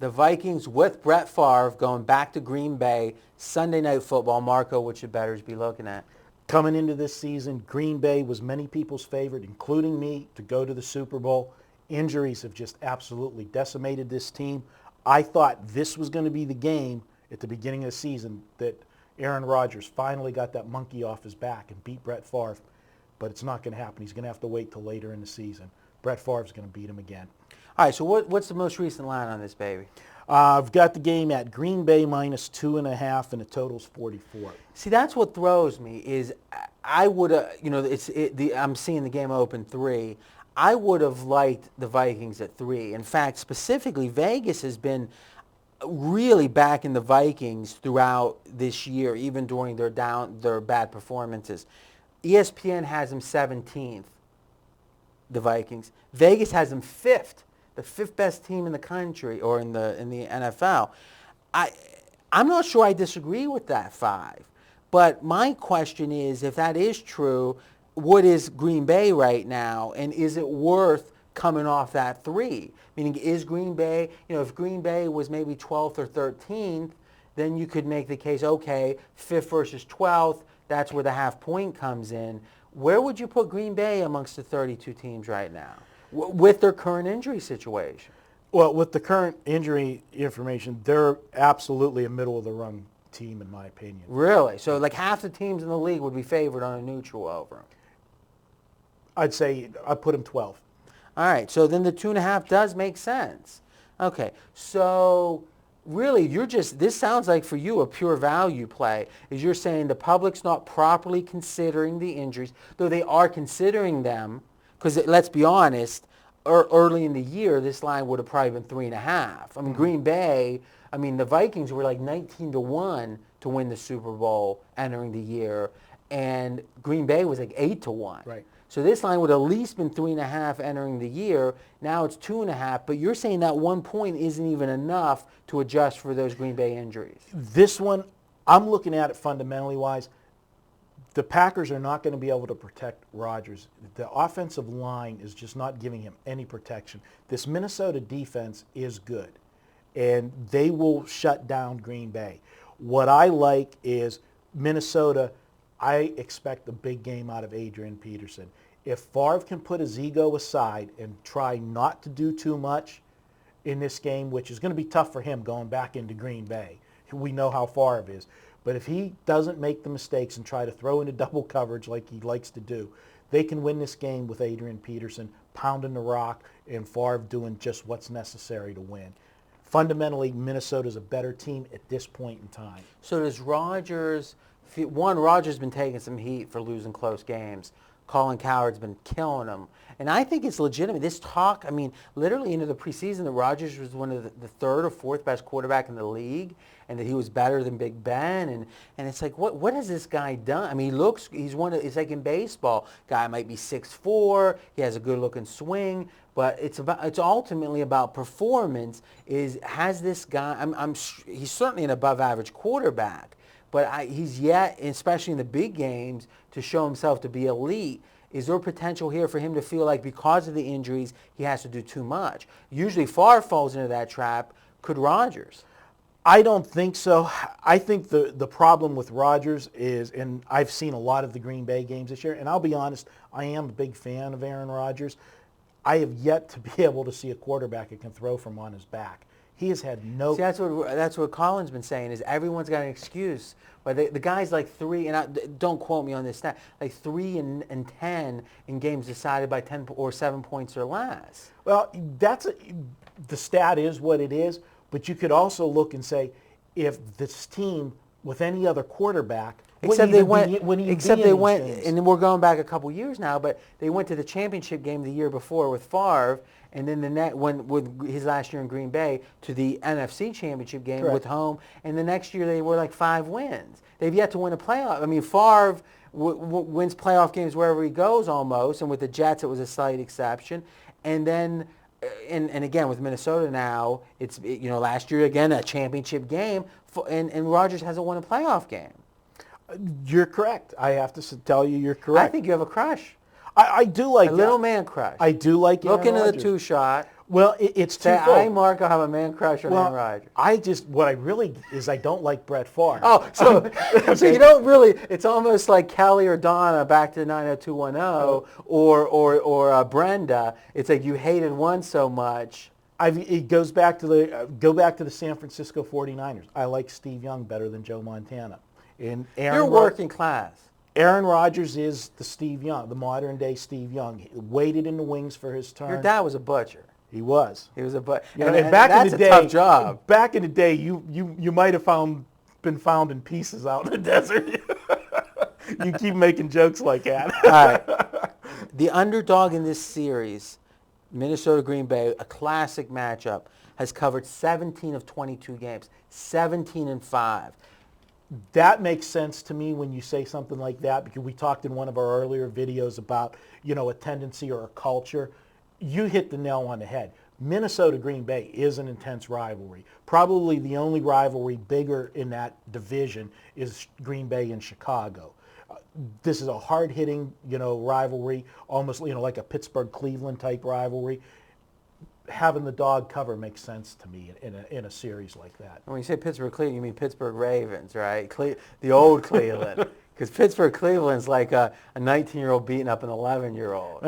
The Vikings with Brett Favre going back to Green Bay, Sunday Night Football. Marco, what should bettors be looking at? Coming into this season, Green Bay was many people's favorite, including me, to go to the Super Bowl. Injuries have just absolutely decimated this team. I thought this was going to be the game at the beginning of the season that Aaron Rodgers finally got that monkey off his back and beat Brett Favre, but it's not going to happen. He's going to have to wait till later in the season. Brett Favre's going to beat him again. All right, so what's the most recent line on this baby? I've got the game at Green Bay minus 2.5, and the total's 44. See, that's what throws me is I would have, I'm seeing the game open 3. I would have liked the Vikings at 3. In fact, specifically, Vegas has been really backing the Vikings throughout this year, even during their bad performances. ESPN has them 17th, the Vikings. Vegas has them 5th. The 5th best team in the country or in the NFL. I'm not sure I disagree with that 5. But my question is, if that is true, what is Green Bay right now, and is it worth coming off that 3? Meaning, is Green Bay, if Green Bay was maybe 12th or 13th, then you could make the case, okay, 5th versus 12th, that's where the half point comes in. Where would you put Green Bay amongst the 32 teams right now? With their current injury situation? Well, with the current injury information, they're absolutely a middle-of-the-run team, in my opinion. Really? So like half the teams in the league would be favored on a neutral over them? I'd say I'd put them 12. All right, so then the 2.5 does make sense. Okay, so really this sounds like for you a pure value play, is you're saying the public's not properly considering the injuries, though they are considering them. Because let's be honest, early in the year, this line would have probably been 3.5. I mean, Green Bay, the Vikings were like 19-1 to win the Super Bowl entering the year, and Green Bay was like 8-1. Right. So this line would have at least been 3.5 entering the year. Now it's 2.5, but you're saying that 1 point isn't even enough to adjust for those Green Bay injuries. This one, I'm looking at it fundamentally wise. The Packers are not going to be able to protect Rodgers. The offensive line is just not giving him any protection. This Minnesota defense is good, and they will shut down Green Bay. What I like is Minnesota, I expect a big game out of Adrian Peterson. If Favre can put his ego aside and try not to do too much in this game, which is going to be tough for him going back into Green Bay. We know how Favre is. But if he doesn't make the mistakes and try to throw into double coverage like he likes to do, they can win this game with Adrian Peterson pounding the rock and Favre doing just what's necessary to win. Fundamentally, Minnesota's a better team at this point in time. So does Rodgers, Rodgers has been taking some heat for losing close games. Colin Cowherd's been killing him. And I think it's legitimate. This talk, literally into the preseason, that Rodgers was one of the 3rd or 4th best quarterback in the league, and that he was better than Big Ben. And it's like, what has this guy done? He's like in baseball. Guy might be 6'4", he has a good-looking swing, but it's ultimately about performance. Has this guy, he's certainly an above-average quarterback, but he's yet, especially in the big games, to show himself to be elite. Is there potential here for him to feel like because of the injuries, he has to do too much? Usually Favre falls into that trap. Could Rodgers? I don't think so. I think the problem with Rodgers is, and I've seen a lot of the Green Bay games this year, and I'll be honest, I am a big fan of Aaron Rodgers. I have yet to be able to see a quarterback that can throw from on his back. He has had no... See, that's what Colin's been saying, is everyone's got an excuse. But the guy's like 3, and don't quote me on this stat, like 3 and 10 in games decided by 10 or 7 points or less. Well, the stat is what it is, but you could also look and say, if this team with any other quarterback... Except they went, and we're going back a couple years now, but they went to the championship game the year before with Favre, and then with his last year in Green Bay, to the NFC championship game with home, and the next year they were like 5 wins. They've yet to win a playoff. Favre wins playoff games wherever he goes almost, and with the Jets it was a slight exception. And then, and again with Minnesota now, it's last year again a championship game, and Rodgers hasn't won a playoff game. You're correct. I have to tell you, you're correct. I think you have a crush. I do like a little man crush. I do like Look Aaron into Rodgers. the 2-shot. Well, it's Say, twofold. I, Marco, have a man crush on Aaron Well, Rodgers. I don't like Brett Favre. Oh, so Okay. so you don't really. It's almost like Kelly or Donna back to 90210, or Brenda. It's like you hated one so much. It goes back to the San Francisco 49ers. I like Steve Young better than Joe Montana. And You're working class. Aaron Rodgers is the Steve Young, the modern day Steve Young. He waited in the wings for his turn. Your dad was a butcher. He was. He was a butcher. You know, and back that's in the day, a tough job. Back in the day, you might have been found in pieces out in the desert. You keep making jokes like that. All right. The underdog in this series, Minnesota Green Bay, a classic matchup, has covered 17 of 22 games, 17-5. That makes sense to me when you say something like that, because we talked in one of our earlier videos about, a tendency or a culture. You hit the nail on the head. Minnesota Green Bay is an intense rivalry. Probably the only rivalry bigger in that division is Green Bay and Chicago. This is a hard-hitting, rivalry, almost, like a Pittsburgh-Cleveland type rivalry. Having the dog cover makes sense to me in a series like that. When you say Pittsburgh Cleveland, you mean Pittsburgh Ravens, right? The old Cleveland. Because Pittsburgh Cleveland's like a 19-year-old beating up an 11-year-old.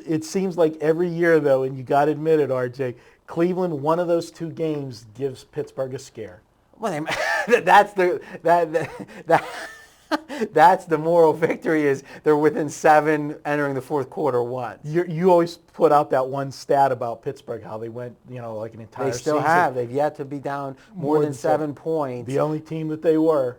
It seems like every year, though, and you got to admit it, RJ, Cleveland, one of those two games gives Pittsburgh a scare. Well, that's the moral victory, is they're within 7 entering the fourth quarter once. You always put out that one stat about Pittsburgh, how they went, like an entire season. They still have. They've yet to be down more than 7 points. The only team that they were.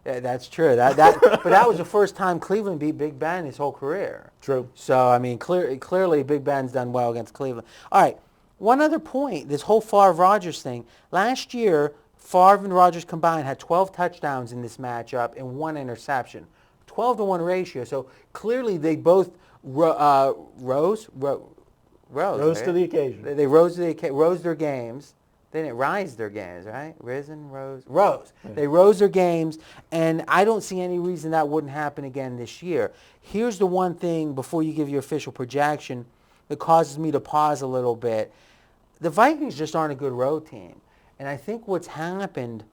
Yeah, that's true. But that was the first time Cleveland beat Big Ben his whole career. True. So, I mean, clearly Big Ben's done well against Cleveland. All right, one other point, this whole Favre-Rodgers thing. Last year, Favre and Rodgers combined had 12 touchdowns in this matchup and 1 interception. 12-to-1 ratio. So clearly they both rose right? To the occasion. They rose their games. They didn't rise their games, right? Rose. Yeah. They rose their games, and I don't see any reason that wouldn't happen again this year. Here's the one thing, before you give your official projection, that causes me to pause a little bit. The Vikings just aren't a good road team. And I think what's happened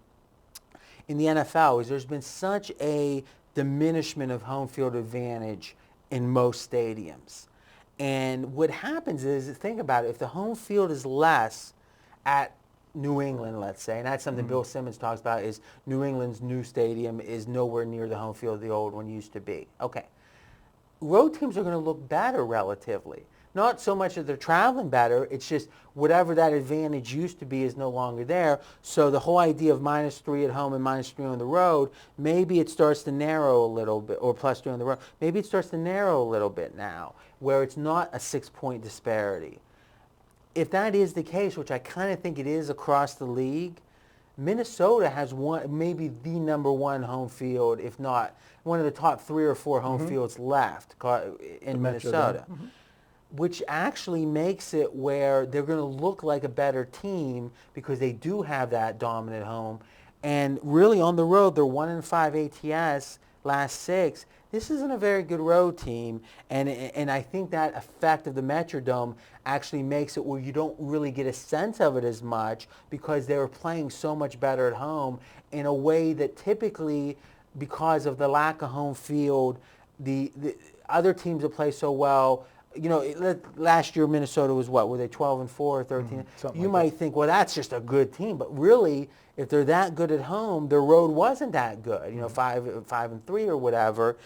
in the NFL is there's been such a diminishment of home field advantage in most stadiums. And what happens is, think about it, if the home field is less at New England, let's say, and that's something Bill Simmons talks about, is New England's new stadium is nowhere near the home field the old one used to be. Okay. Road teams are going to look better relatively. Not so much that they're traveling better, it's just whatever that advantage used to be is no longer there. So the whole idea of -3 at home and -3 on the road, maybe it starts to narrow a little bit, or +3 on the road. Maybe it starts to narrow a little bit now, where it's not a 6-point disparity. If that is the case, which I kind of think it is across the league, Minnesota has maybe the number one home field, if not one of the top 3 or 4 home fields left in Minnesota, which actually makes it where they're going to look like a better team because they do have that dominant home. And really on the road, they're 1-5 ATS last 6. This isn't a very good road team, and I think that effect of the Metrodome actually makes it where you don't really get a sense of it as much because they were playing so much better at home in a way that typically, because of the lack of home field, the other teams that play so well, last year Minnesota was what? Were they 12-4 or 13? You might think, well, that's just a good team, but really, if they're that good at home, their road wasn't that good. 5-3 or whatever.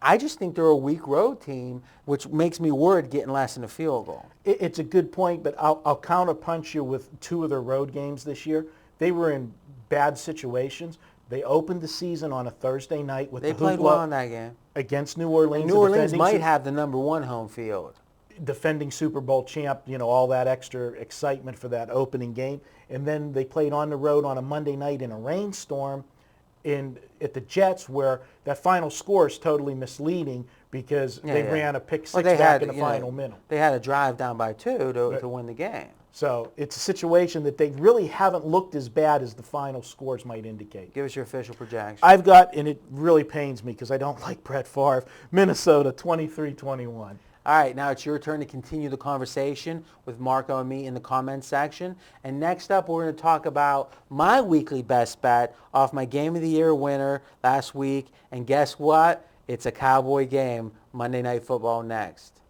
I just think they're a weak road team, which makes me worried getting less than a field goal. It's a good point, but I'll counterpunch you with 2 of their road games this year. They were in bad situations. They opened the season on a Thursday night with they played well in that game against New Orleans. New Orleans might have the number 1 home field. Defending Super Bowl champ, all that extra excitement for that opening game. And then they played on the road on a Monday night in a rainstorm at the Jets, where that final score is totally misleading because they ran a pick 6 back in the final minute. They had a drive down by 2 to win the game. So it's a situation that they really haven't looked as bad as the final scores might indicate. Give us your official projection. I've got, and it really pains me because I don't like Brett Favre, Minnesota 23-21. All right, now it's your turn to continue the conversation with Marco and me in the comments section. And next up, we're going to talk about my weekly best bet off my Game of the Year winner last week. And guess what? It's a Cowboy game, Monday Night Football next.